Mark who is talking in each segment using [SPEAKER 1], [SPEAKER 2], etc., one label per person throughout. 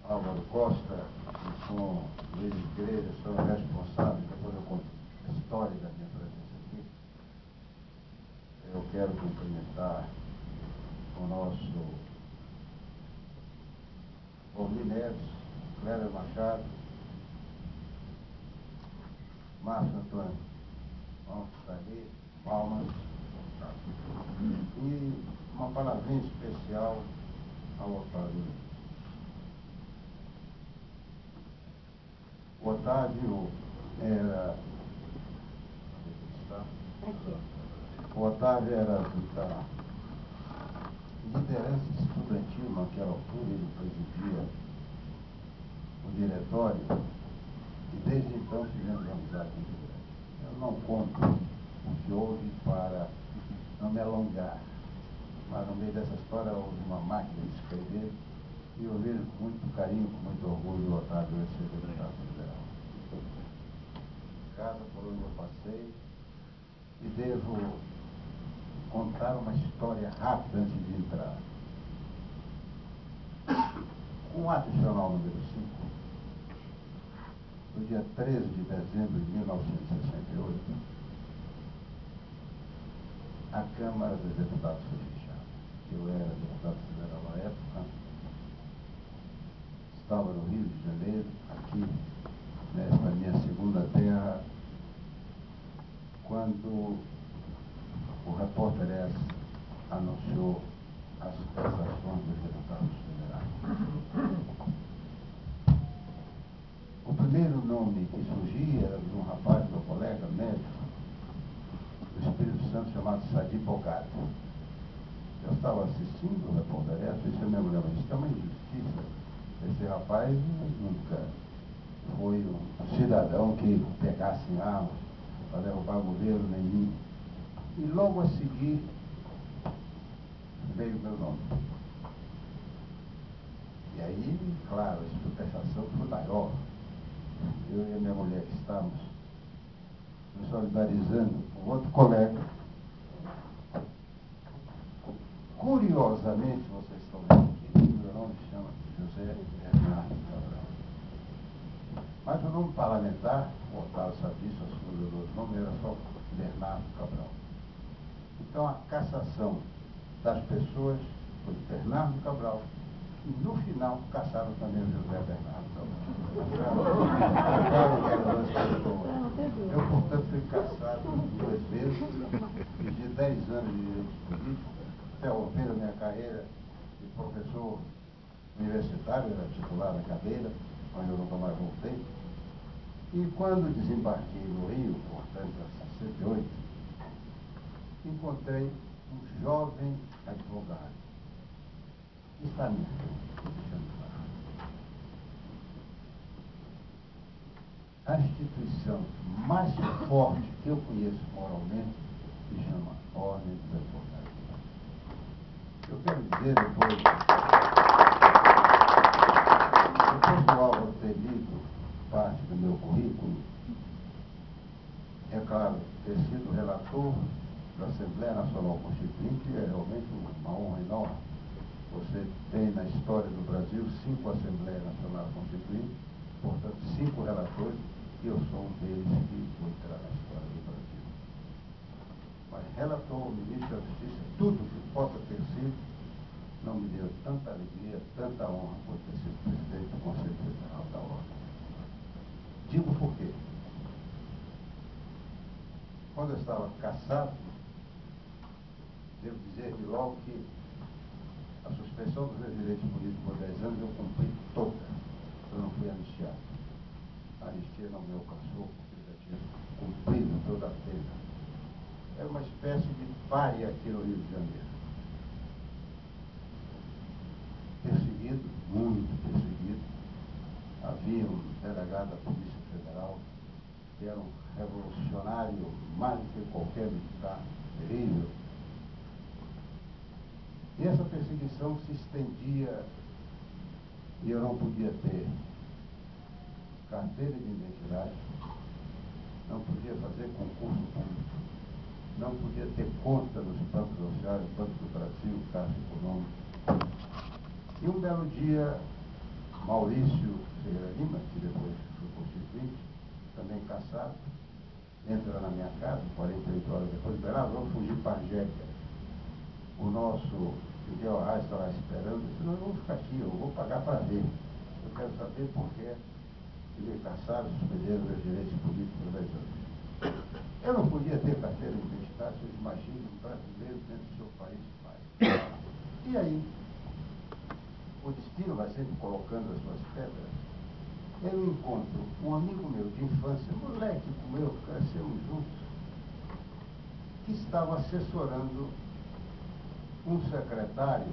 [SPEAKER 1] Álvaro Costa e com Luiz Igreja são responsáveis, depois eu conto a história da minha presença aqui. Eu quero cumprimentar o nosso Valmir Neves, Cléber Machado, Márcio Antônio, que está ali, Palmas, e uma palavrinha especial ao Otávio. O Otávio era... O Otávio era da liderança estudantil naquela altura, ele presidia o diretório, e desde então tivemos amizade muito grande. Eu não conto o que houve para não me alongar, mas no meio dessa história houve uma máquina de escrever, e eu vejo com muito carinho, com muito orgulho, o Otávio ser deputado federal. Casa por onde eu passei, e devo contar uma história rápida antes de entrar. Com o ato institucional número 5, no dia 13 de dezembro de 1968, a Câmara dos Deputados foi fechada. Eu era deputado federal à época, estava no Rio de Janeiro, aqui, nesta minha segunda terra, quando o repórter S anunciou as cassações dos deputados federais. O primeiro nome que surgia era de um rapaz, meu colega, médico, do Espírito Santo, chamado Sadi Bogato. Eu estava assistindo o repórter S e disse a minha mulher, mas isso é uma injustiça. Esse rapaz nunca foi um cidadão que pegasse em armas para derrubar governo nenhum. E logo a seguir veio o meu nome. E aí, claro, a estupefacção foi maior. Eu e a minha mulher que estávamos nos solidarizando com outro colega. Curiosamente, vocês estão vendo aqui, o meu nome se chama José Bernardo Cabral. Mas o nome parlamentar, o Otávio sabe disso, a segunda do outro nome era só Bernardo Cabral. Então, a cassação das pessoas foi Bernardo Cabral, e no final cassaram também o José Bernardo Cabral. Eu, portanto, fui cassado 2 vezes, pedi 10 anos de direito político, interromper a minha carreira de professor universitário, era titular da cadeira, mas eu nunca mais voltei. E quando desembarquei no Rio, portanto, em 68, encontrei um jovem advogado. Está à minha frente, a instituição mais forte que eu conheço moralmente se chama Ordem dos Advogados. Eu quero dizer, depois do Álvaro ter lido parte do meu currículo, é claro, ter sido relator da Assembleia Nacional Constituinte é realmente uma honra enorme. Você tem na história do Brasil 5 Assembleias Nacionais Constituintes, portanto 5 relatores, e eu sou um deles que vou entrar na história do Brasil. Mas relator, ministro da Justiça, tudo que possa ter sido, não me deu tanta alegria, tanta honra por ter sido presidente do Conselho Federal da Ordem. Digo por quê. Quando eu estava cassado, devo dizer de logo que a suspensão dos meus direitos políticos por 10 anos eu cumpri toda. Eu não fui anistiado. A anistia não me alcançou, porque eu já tinha cumprido toda a pena. É uma espécie de pária aqui no Rio de Janeiro. Perseguido, muito perseguido. Havia um delegado da Polícia Federal que era um revolucionário mais do que qualquer militar, terrível. E essa perseguição se estendia, e eu não podia ter carteira de identidade, não podia fazer concurso público, não podia ter conta nos bancos sociais, Banco do Brasil, Caixa Econômica. E um belo dia, Maurício Ferreira Lima, que depois foi constituinte, também cassado, entra na minha casa, 48 horas depois, liberado, vamos fugir para a Argélia. O nosso Miguel Arraes está lá esperando, disse, não, eu vou ficar aqui, eu vou pagar para ver. Eu quero saber por que me caçaram, suspenderam meus direitos políticos por 10 anos. Eu não podia ter carteira de identidade, vocês imaginam, um brasileiro dentro do seu país faz. E aí, o destino vai sempre colocando as suas pedras. Eu encontro um amigo meu de infância, moleque como eu, crescemos juntos, que estava assessorando um secretário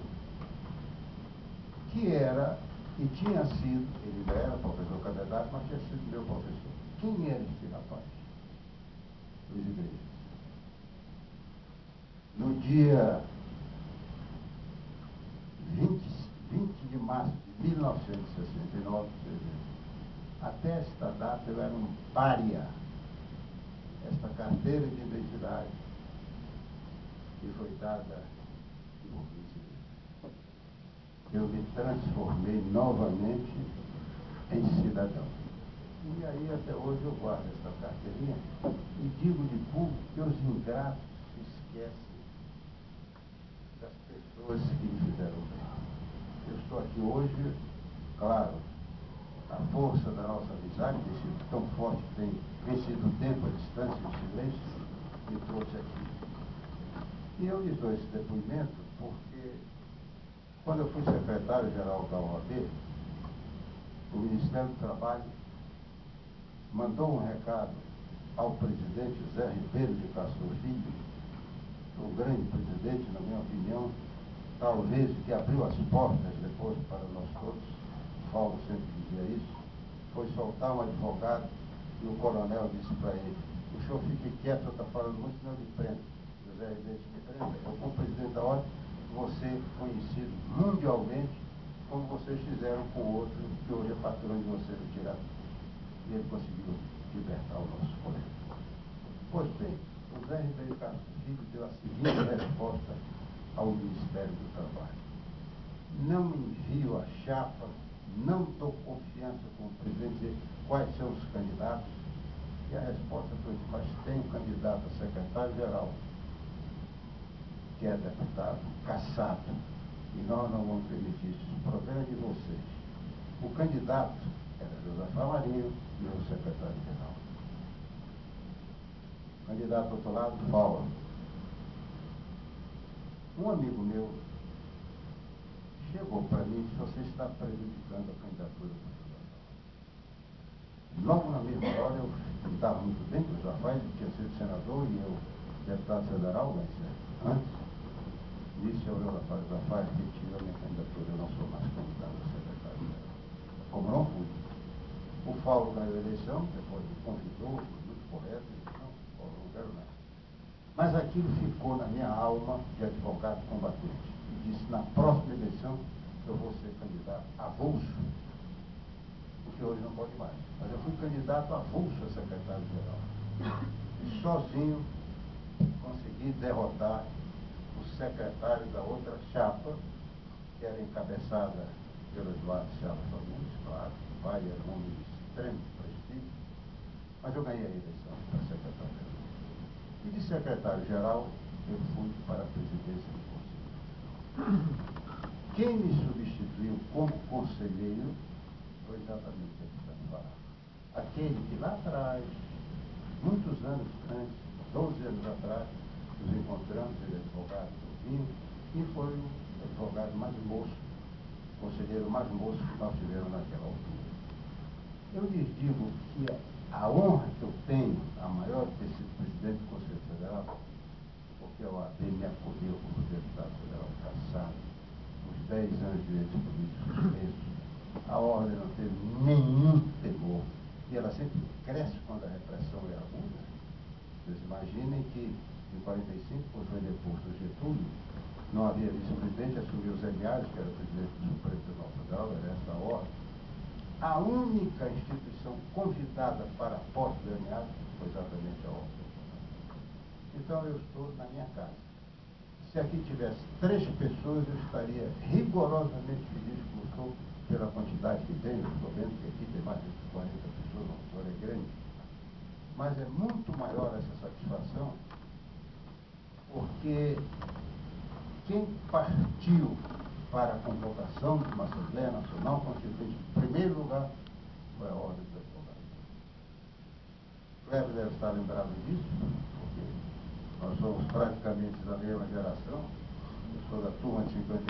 [SPEAKER 1] que era e tinha sido, ele ainda era professor candidato, mas tinha sido meu professor. Quem era esse rapaz? Luiz Igreja. No dia 20 de março de 1969, até esta data eu era um pária. Esta carteira de identidade que foi dada por Luiz Igreja. Eu me transformei novamente em cidadão. E aí até hoje eu guardo essa carteirinha e digo de público que os ingratos se esquecem das pessoas que me fizeram bem. Eu estou aqui hoje, claro, a força da nossa amizade, que tem sido tão forte, que tem vencido o tempo, a distância e o silêncio, me trouxe aqui. E eu lhes dou esse depoimento porque, quando eu fui secretário-geral da OAB, o Ministério do Trabalho mandou um recado ao presidente Zé Ribeiro de Castro Filho, um grande presidente, na minha opinião, talvez que abriu as portas depois para nós todos. Paulo sempre dizia isso. Foi soltar um advogado e o coronel disse para ele: o senhor fique quieto, eu estou falando muito, senão eu lhe prendo. O Zé Ribeiro me prenda. Eu, como presidente da ordem, você conhecido mundialmente, como vocês fizeram com o outro, que hoje é patrão de vocês, o Tirado. E ele conseguiu libertar o nosso colega. Pois bem, o Zé Ribeiro Castro Filho deu a seguinte resposta ao Ministério do Trabalho: não envio a chapa, não dou confiança com o presidente, dizer quais são os candidatos. E a resposta foi: mas tem um candidato a secretário-geral, que é deputado, cassado, e nós não vamos permitir isso. O problema é de vocês. O candidato era José Marinho e o secretário-geral. O candidato do outro lado, Fala. Um amigo meu chegou para mim e disse: você está prejudicando a candidatura do José. Logo na mesma hora, eu estava muito bem com o Jafai, ele tinha sido senador e eu deputado federal, mas antes, disse ao meu Jafai, retira a minha candidatura, eu não sou mais candidato a secretário-geral. Como não fui. O Paulo ganhou a eleição, depois me convidou, foi muito correto, e disse: não, Paulo, não quero nada. Mas aquilo ficou na minha alma de advogado combatente. E disse: na próxima eleição eu vou ser candidato avulso, porque hoje não pode mais. Mas eu fui candidato avulso a secretário-geral. E sozinho consegui derrotar o secretário da outra chapa, que era encabeçada pelo Eduardo Selva Fagundes, claro, o pai era um homem de extremo prestígio, mas eu ganhei a eleição para secretário-geral. E de secretário-geral, eu fui para a presidência do Conselho. Quem me substituiu como conselheiro foi exatamente aquele que está me falando. Aquele que lá atrás, muitos anos antes, 12 anos atrás, nos encontramos, ele é advogado do Vinho, e foi o advogado mais moço, conselheiro mais moço que nós tivemos naquela altura. Eu lhes digo que a honra que eu tenho, a maior, de ter sido presidente do Conselho Federal, porque a OAB me acolheu como deputado federal cassado, os 10 anos de direitos políticos suspensos, a ordem não teve nenhum temor, e ela sempre cresce quando a repressão é aguda. Vocês imaginem que em 45, quando foi deposto o Getúlio, não havia vice-presidente, assumiu o Zé Guiares, que era o presidente do Supremo Tribunal Federal, era essa a ordem. A única instituição convidada para a posse do ameaça foi exatamente a ordem. Então eu estou na minha casa. Se aqui tivesse 3 pessoas, eu estaria rigorosamente feliz como sou pela quantidade que tem, eu estou vendo que aqui tem mais de 40 pessoas, uma auditório é grande, mas é muito maior essa satisfação, porque quem partiu para a convocação de uma Assembleia Nacional Constituinte, em primeiro lugar, foi a Ordem dos Advogados. O Kleber deve estar lembrado disso, porque nós somos praticamente da mesma geração. Eu sou da turma de 50.